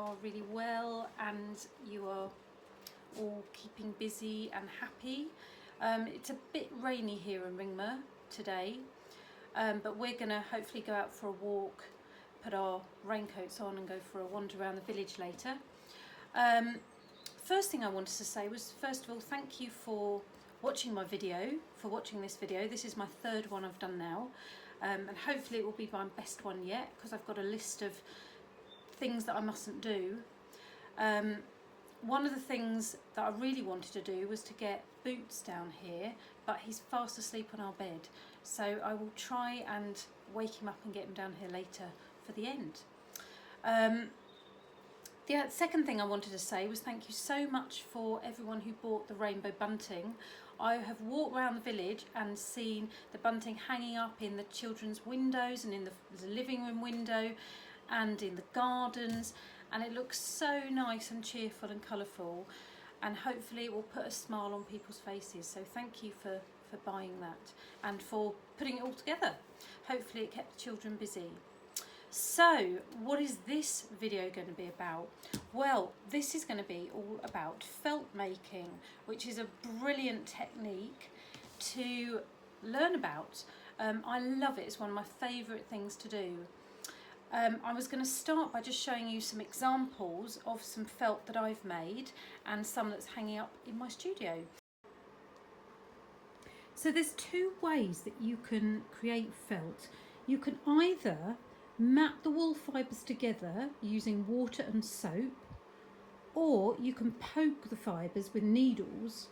are really well and you are all keeping busy and happy. It's a bit rainy here in Ringmer today, but we're going to hopefully go out for a walk, put our raincoats on and go for a wander around the village later. First thing I wanted to say was, first of all, thank you for watching my video, for watching this video. This is my third one I've done now, and hopefully it will be my best one yet, because I've got a list of things that I mustn't do. One of the things that I really wanted to do was to get Boots down here, but he's fast asleep on our bed, so I will try and wake him up and get him down here later for the end. The second thing I wanted to say was thank you so much for everyone who bought the rainbow bunting. I have walked around the village and seen the bunting hanging up in the children's windows and in the living room window and in the gardens, and it looks so nice and cheerful and colourful, and hopefully it will put a smile on people's faces. So thank you for buying that and for putting it all together. Hopefully it kept the children busy. So what is this video going to be about? Well, this is going to be all about felt making, which is a brilliant technique to learn about. I love it. It's one of my favourite things to do. I was going to start by just showing you some examples of some felt that I've made and some that's hanging up in my studio. So there's two ways that you can create felt. You can either mat the wool fibres together using water and soap, or you can poke the fibres with needles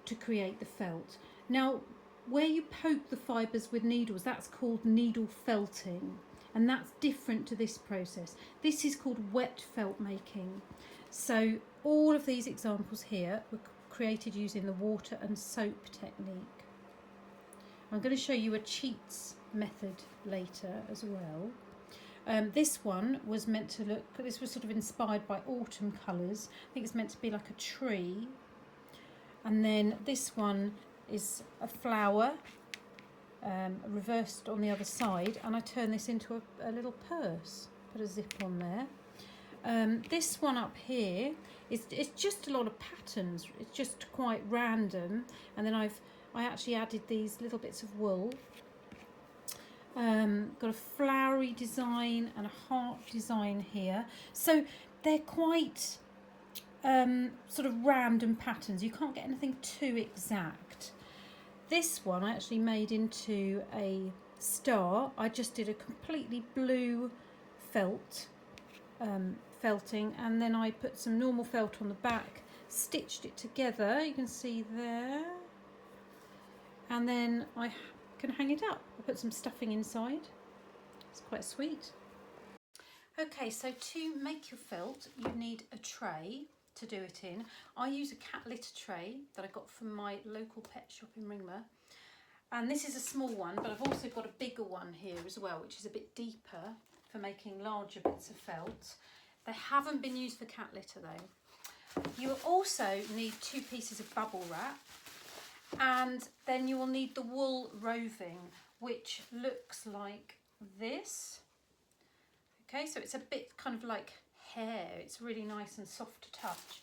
to create the felt. Now, where you poke the fibres with needles, that's called needle felting, and that's different to this process. This is called wet felt making. So all of these examples here were created using the water and soap technique. I'm going to show you a cheats method later as well. This one was meant to look, this was sort of inspired by autumn colours. I think it's meant to be like a tree. And then this one is a flower reversed on the other side, and I turn this into a little purse, put a zip on there. This one up here it's just a lot of patterns. It's just quite random, and then I actually added these little bits of wool. Got a flowery design and a heart design here, so they're quite sort of random patterns. You can't get anything too exact. This one I actually made into a star. I just did a completely blue felting, and then I put some normal felt on the back, stitched it together, you can see there, and then I can hang it up. I put some stuffing inside. It's quite sweet. Okay, so to make your felt you need a tray to do it in. I use a cat litter tray that I got from my local pet shop in Ringmer, and this is a small one, but I've also got a bigger one here as well, which is a bit deeper for making larger bits of felt. They haven't been used for cat litter though. You will also need 2 pieces of bubble wrap, and then you will need the wool roving, which looks like this. Okay, so it's a bit kind of like hair. It's really nice and soft to touch.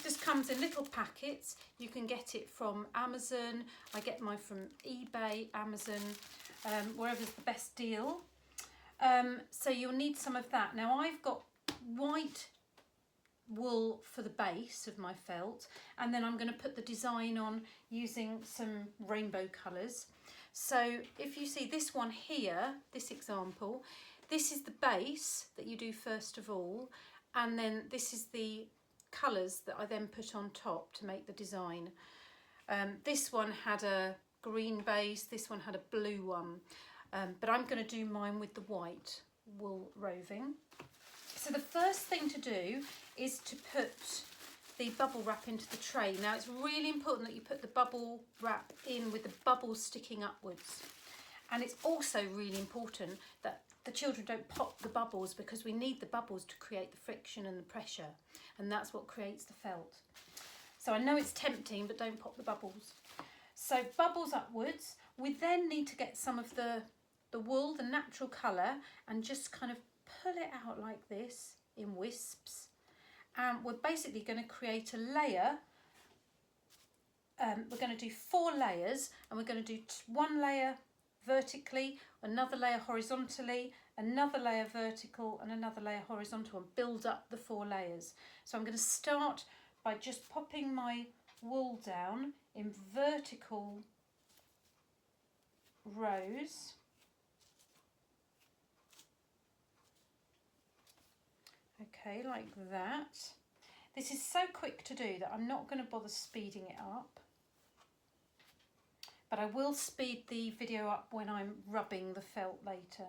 This comes in little packets. You can get it from Amazon. I get mine from eBay, Amazon, wherever's the best deal. So you'll need some of that. Now I've got white wool for the base of my felt, and then I'm going to put the design on using some rainbow colours. So if you see this one here, this example, this is the base that you do first of all, and then this is the colours that I then put on top to make the design. This one had a green base, this one had a blue one, but I'm going to do mine with the white wool roving. So the first thing to do is to put the bubble wrap into the tray. Now it's really important that you put the bubble wrap in with the bubbles sticking upwards, and it's also really important that the children don't pop the bubbles, because we need the bubbles to create the friction and the pressure, and that's what creates the felt. So I know it's tempting, but don't pop the bubbles. So bubbles upwards. We then need to get some of the wool, the natural colour, and just kind of pull it out like this in wisps, and we're basically going to create a layer. We're going to do 4 layers, and we're going to do 1 layer vertically, another layer horizontally, another layer vertical, and another layer horizontal, and build up the 4 layers. So I'm going to start by just popping my wool down in vertical rows. Okay, like that. This is so quick to do that I'm not going to bother speeding it up, but I will speed the video up when I'm rubbing the felt later.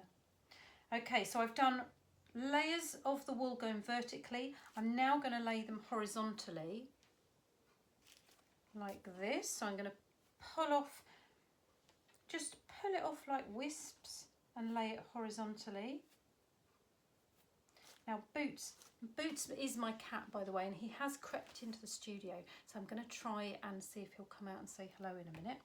Okay, so I've done layers of the wool going vertically. I'm now going to lay them horizontally like this. So I'm going to just pull it off like wisps and lay it horizontally. Now Boots is my cat, by the way, and he has crept into the studio, so I'm going to try and see if he'll come out and say hello in a minute.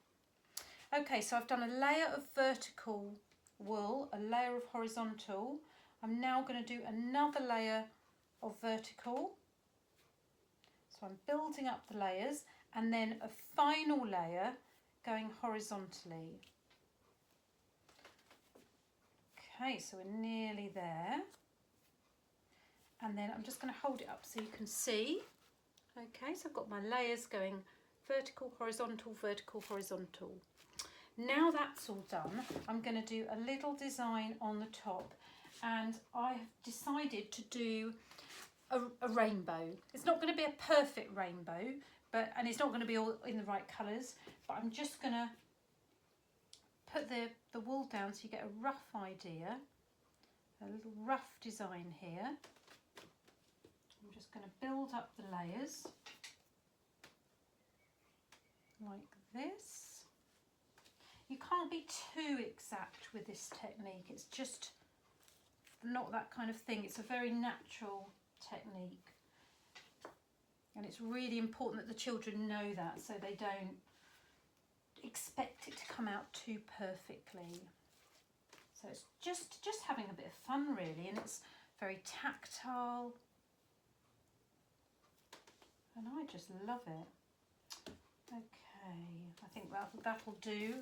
Okay, so I've done a layer of vertical wool, a layer of horizontal. I'm now going to do another layer of vertical. So I'm building up the layers, and then a final layer going horizontally. Okay, so we're nearly there. And then I'm just going to hold it up so you can see. Okay, so I've got my layers going vertical, horizontal, vertical, horizontal. Now that's all done, I'm going to do a little design on the top, and I have decided to do a rainbow. It's not going to be a perfect rainbow, and it's not going to be all in the right colours, but I'm just going to put the wool down so you get a rough idea, a little rough design here. I'm just going to build up the layers like this. You can't be too exact with this technique, it's just not that kind of thing. It's a very natural technique, and it's really important that the children know that, so they don't expect it to come out too perfectly. So it's just having a bit of fun really, and it's very tactile, and I just love it. Okay, I think that'll do.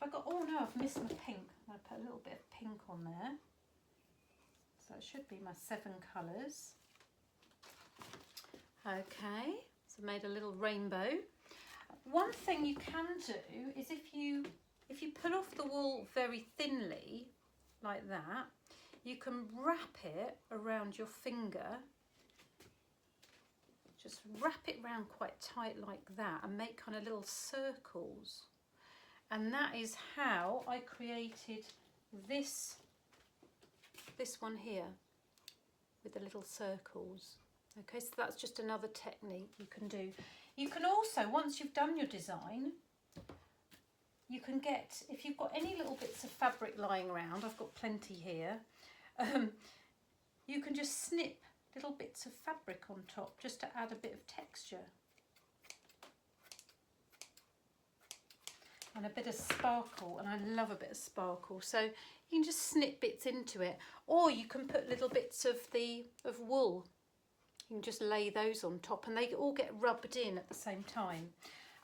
Oh no, I've missed my pink. I'm going to put a little bit of pink on there. So it should be my 7 colours. Okay, so made a little rainbow. One thing you can do is if you pull off the wool very thinly, like that, you can wrap it around your finger. Just wrap it round quite tight like that and make kind of little circles. And that is how I created this one here with the little circles. Okay, so that's just another technique you can do. You can also, once you've done your design, you can get, if you've got any little bits of fabric lying around, I've got plenty here, you can just snip little bits of fabric on top just to add a bit of texture. And a bit of sparkle, and I love a bit of sparkle, so you can just snip bits into it, or you can put little bits of wool. You can just lay those on top and they all get rubbed in at the same time.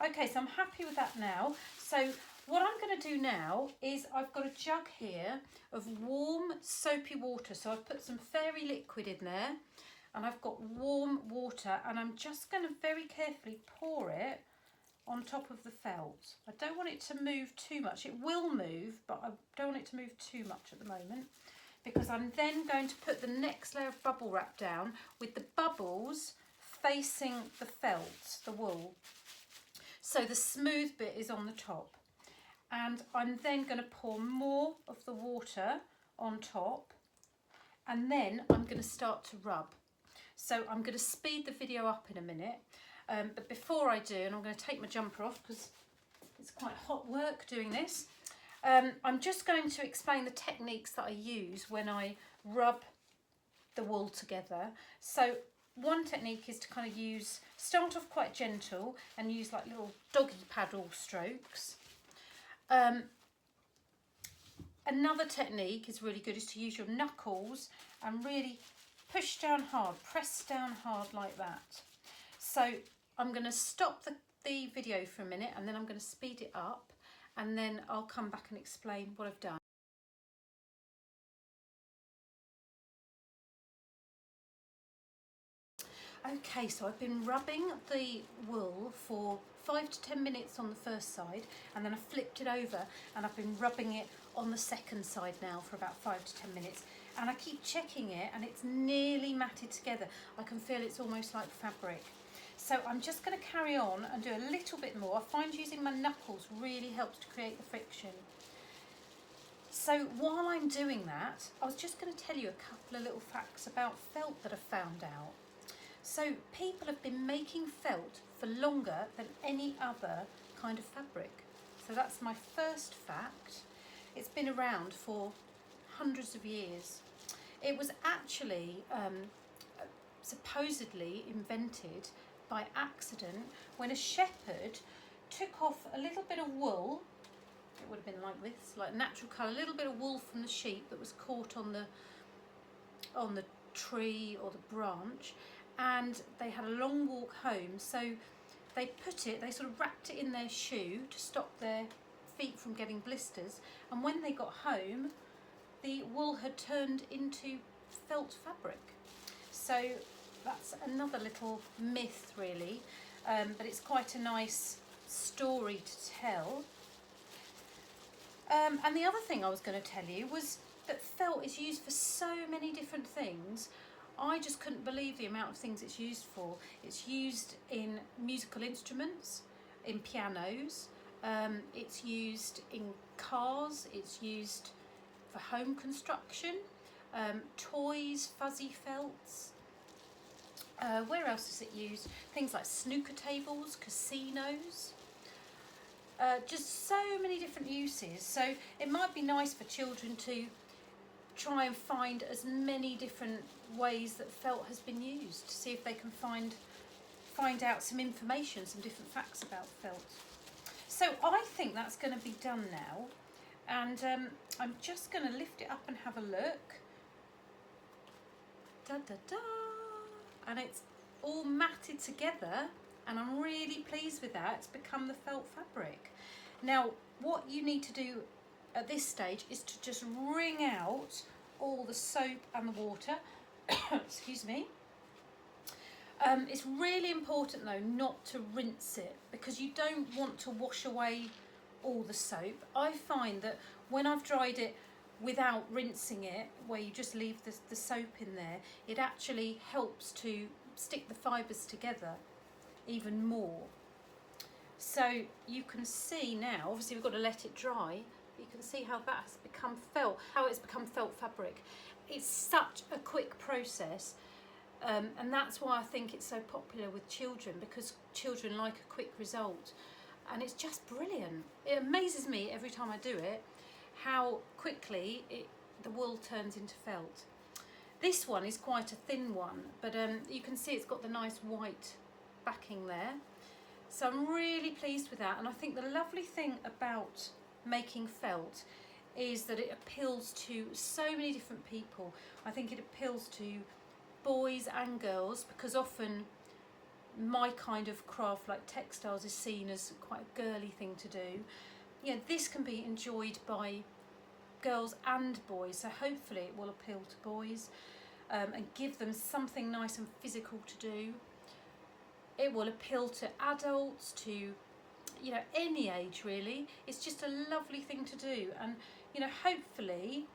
Okay, so I'm happy with that now. So what I'm going to do now is I've got a jug here of warm soapy water, so I've put some fairy liquid in there, and I've got warm water, and I'm just going to very carefully pour it on top of the felt. I don't want it to move too much. It will move, but I don't want it to move too much at the moment, because I'm then going to put the next layer of bubble wrap down with the bubbles facing the felt, the wool. So the smooth bit is on the top. And I'm then going to pour more of the water on top, and then I'm going to start to rub. So I'm going to speed the video up in a minute. But before I do, and I'm going to take my jumper off because it's quite hot work doing this, I'm just going to explain the techniques that I use when I rub the wool together. So one technique is to kind of start off quite gentle and use like little doggy paddle strokes. Another technique is really good, is to use your knuckles and really push down hard, press down hard like that. So I'm going to stop the video for a minute, and then I'm going to speed it up, and then I'll come back and explain what I've done. Okay, so I've been rubbing the wool for 5 to 10 minutes on the first side, and then I flipped it over and I've been rubbing it on the second side now for about 5 to 10 minutes, and I keep checking it and it's nearly matted together. I can feel it's almost like fabric. So I'm just going to carry on and do a little bit more. I find using my knuckles really helps to create the friction. So while I'm doing that, I was just going to tell you a couple of little facts about felt that I found out. So people have been making felt for longer than any other kind of fabric. So that's my first fact. It's been around for hundreds of years. It was actually supposedly invented by accident when a shepherd took off a little bit of wool. It would have been like this, like natural colour, a little bit of wool from the sheep that was caught on the tree or the branch, and they had a long walk home, so they sort of wrapped it in their shoe to stop their feet from getting blisters, and when they got home the wool had turned into felt fabric. So that's another little myth really, but it's quite a nice story to tell. And the other thing I was going to tell you was that felt is used for so many different things. I just couldn't believe the amount of things it's used for. It's used in musical instruments, in pianos, it's used in cars, it's used for home construction, toys, fuzzy felts. Where else is it used? Things like snooker tables, casinos. Just so many different uses. So it might be nice for children to try and find as many different ways that felt has been used, to see if they can find out some information, some different facts about felt. So I think that's going to be done now, and I'm just going to lift it up and have a look. Da da da, and it's all matted together, and I'm really pleased with that. It's become the felt fabric. Now what you need to do at this stage is to just wring out all the soap and the water. Excuse me. It's really important though not to rinse it, because you don't want to wash away all the soap. I find that when I've dried it without rinsing it, where you just leave the soap in there, it actually helps to stick the fibres together even more. So you can see now, obviously we've got to let it dry, but you can see how that has become felt, how it's become felt fabric. It's such a quick process, and that's why I think it's so popular with children, because children like a quick result, and it's just brilliant. It amazes me every time I do it how quickly the wool turns into felt. This one is quite a thin one, but you can see it's got the nice white backing there. So I'm really pleased with that, and I think the lovely thing about making felt is that it appeals to so many different people. I think it appeals to boys and girls, because often my kind of craft like textiles is seen as quite a girly thing to do. Yeah, this can be enjoyed by girls and boys, so hopefully it will appeal to boys and give them something nice and physical to do. It will appeal to adults, to, you know, any age really. It's just a lovely thing to do, and you know, hopefully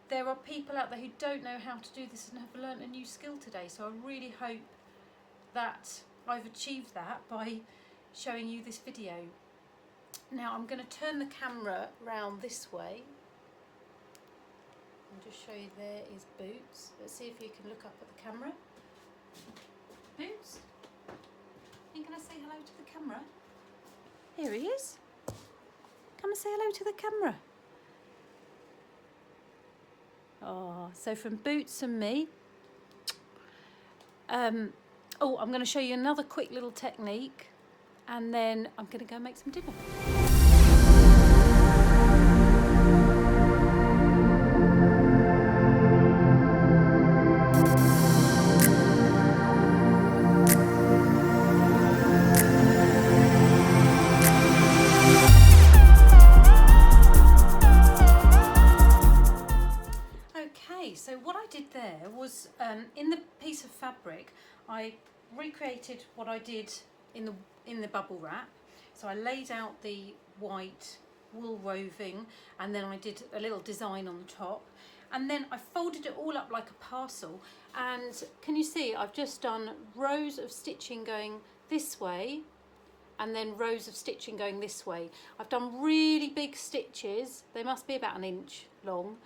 there are people out there who don't know how to do this and have learnt a new skill today. So I really hope that I've achieved that by showing you this video. Now I'm going to turn the camera round this way and just show you there is Boots. Let's see if you can look up at the camera. Boots? Are you going to say hello to the camera? Here he is. Come and say hello to the camera. Oh, so from Boots and me. I'm going to show you another quick little technique, and then I'm going to go make some dinner. in the piece of fabric, I recreated what I did in the bubble wrap. So I laid out the white wool roving, and then I did a little design on the top, and then I folded it all up like a parcel. And can you see I've just done rows of stitching going this way and then rows of stitching going this way. I've done really big stitches, they must be about 1 inch long,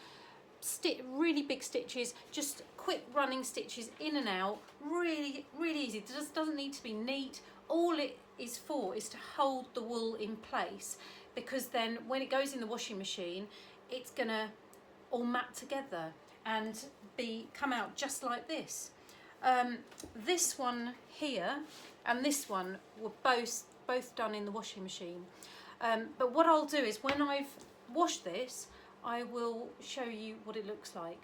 really big stitches, just quick running stitches in and out, really easy. It just doesn't need to be neat. All it is for is to hold the wool in place, because then when it goes in the washing machine, it's gonna all mat together and come out just like this. This one here and this one were both done in the washing machine. But what I'll do is, when I've washed this, I will show you what it looks like.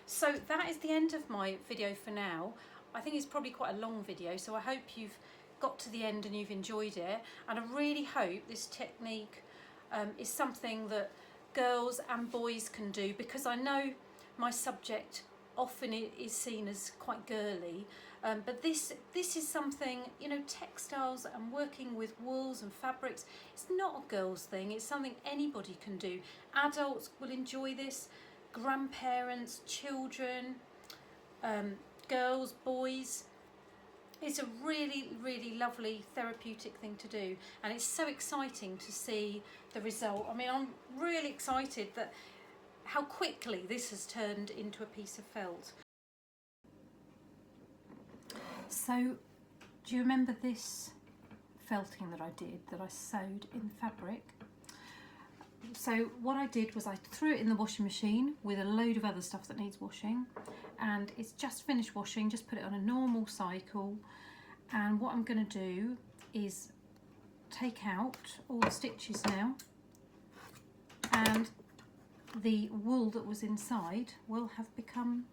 So that is the end of my video for now. I think it's probably quite a long video, so I hope you've got to the end and you've enjoyed it, and I really hope this technique is something that girls and boys can do, because I know my subject often is seen as quite girly, but this is something, you know, textiles and working with wools and fabrics, it's not a girl's thing, it's something anybody can do. Adults will enjoy this, grandparents, children, girls, boys. It's a really lovely therapeutic thing to do, and it's so exciting to see the result. I mean, I'm really excited that how quickly this has turned into a piece of felt. So, do you remember this felting that I did, that I sewed in fabric? So what I did was I threw it in the washing machine with a load of other stuff that needs washing, and it's just finished washing, just put it on a normal cycle. And what I'm going to do is take out all the stitches now, and the wool that was inside will have become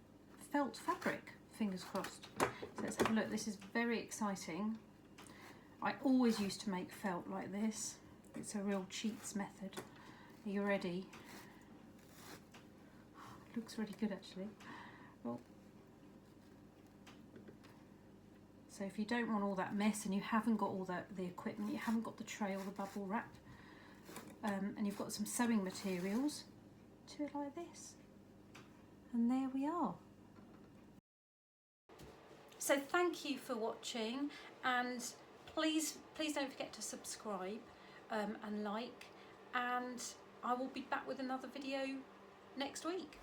felt fabric, fingers crossed. So let's have a look. This is very exciting. I always used to make felt like this. It's a real cheats method. Are you ready? It looks really good actually. Well, so if you don't want all that mess and you haven't got all the equipment, you haven't got the tray or the bubble wrap, and you've got some sewing materials, do it like this. And there we are. So thank you for watching, and please don't forget to subscribe and like, and I will be back with another video next week.